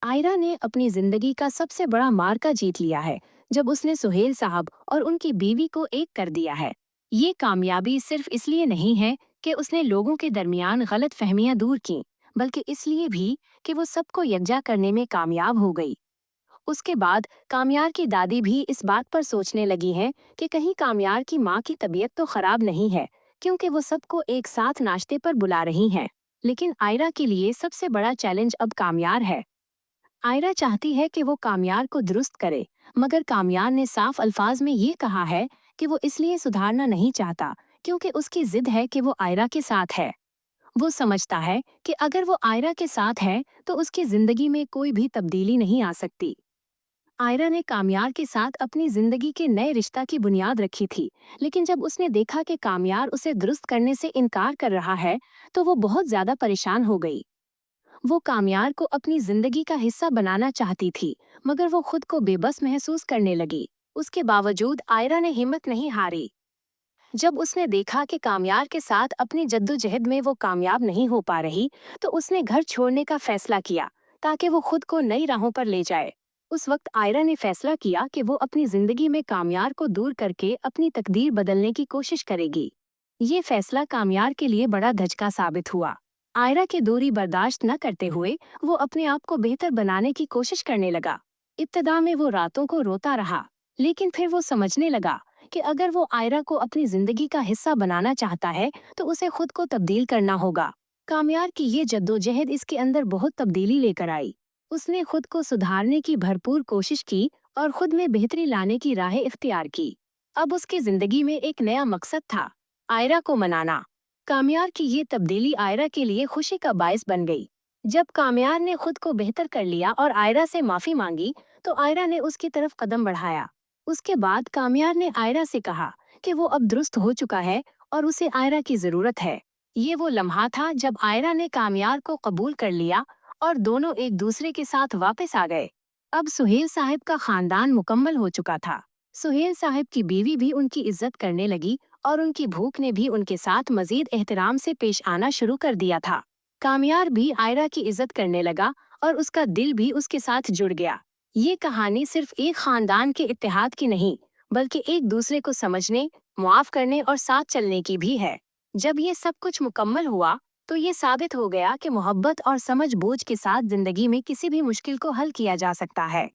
आयरा ने अपनी जिंदगी का सबसे बड़ा मार्का जीत लिया है जब उसने सुहेल साहब और उनकी बीवी को एक कर दिया है। ये कामयाबी सिर्फ इसलिए नहीं है कि उसने लोगों के दरमियान गलत फहमियां दूर की, बल्कि इसलिए भी कि वो सबको यकजा करने में कामयाब हो गई। उसके बाद कामयार की दादी भी इस बात पर सोचने लगी हैं कि कहीं कामयार की माँ की तबीयत तो खराब नहीं है, क्योंकि वो सबको एक साथ नाश्ते पर बुला रही हैं। लेकिन आयरा के लिए सबसे बड़ा चैलेंज अब कामयार है। आयरा चाहती है कि वो कामयार को दुरुस्त करे, मगर कामयार ने साफ अल्फाज में ये कहा है कि वो इसलिए सुधारना नहीं चाहता क्योंकि उसकी जिद है कि वो आयरा के साथ है। वो समझता है कि अगर वो आयरा के साथ है तो उसकी जिंदगी में कोई भी तब्दीली नहीं आ सकती। आयरा ने कामयार के साथ अपनी जिंदगी के नए रिश्ता की बुनियाद रखी थी, लेकिन जब उसने देखा कि कामयार उसे दुरुस्त करने से इनकार कर रहा है, तो वो बहुत ज्यादा परेशान हो गई। वो कामयार को अपनी जिंदगी का हिस्सा बनाना चाहती थी, मगर वो खुद को बेबस महसूस करने लगी। उसके बावजूद आयरा ने हिम्मत नहीं हारी। जब उसने देखा कि कामयार के साथ अपनी जद्दोजहद में वो कामयाब नहीं हो पा रही, तो उसने घर छोड़ने का फैसला किया ताकि वो खुद को नई राहों पर ले जाए। उस वक्त आयरा ने फैसला किया कि वो अपनी जिंदगी में कामयार को दूर करके अपनी तकदीर बदलने की कोशिश करेगी। ये फैसला कामयार के लिए बड़ा धचका साबित हुआ। आयरा की दूरी बर्दाश्त न करते हुए वो अपने आप को बेहतर बनाने की कोशिश करने लगा। इब्तदा में वो रातों को रोता रहा, लेकिन फिर वो समझने लगा कि अगर वो आयरा को अपनी जिंदगी का हिस्सा बनाना चाहता है तो उसे खुद को तब्दील करना होगा। कामयार की ये जद्दोजहद इसके अंदर बहुत तब्दीली लेकर आई। उसने खुद को सुधारने की भरपूर कोशिश की और खुद में बेहतरी लाने की राहें इख्तियार की। अब उसकी जिंदगी में एक नया मकसद था, आयरा को मनाना। कामयार की ये तब्दीली आयरा के लिए खुशी का बायस बन गई। जब कामयार ने खुद को बेहतर कर लिया और आयरा से माफी मांगी, तो आयरा ने उसकी तरफ कदम बढ़ाया। उसके बाद कामयार ने आयरा से कहा कि वो अब दुरुस्त हो चुका है और उसे आयरा की जरूरत है। ये वो लम्हा था जब आयरा ने कामयार को कबूल कर लिया और दोनों एक दूसरे के साथ वापस आ गए। अब सुहेल साहब का खानदान मुकम्मल हो चुका था। सुहेल साहब की बीवी भी उनकी इज्जत करने लगी और उनकी भूख ने भी उनके साथ मजीद एहतराम से पेश आना शुरू कर दिया था। कामयार भी आयरा की इज्जत करने लगा और उसका दिल भी उसके साथ जुड़ गया। ये कहानी सिर्फ एक खानदान के इत्तेहाद की नहीं, बल्कि एक दूसरे को समझने, मुआफ करने और साथ चलने की भी है। जब ये सब कुछ मुकम्मल हुआ, तो ये साबित हो गया कि मोहब्बत और समझ बूझ के साथ जिंदगी में किसी भी मुश्किल को हल किया जा सकता है।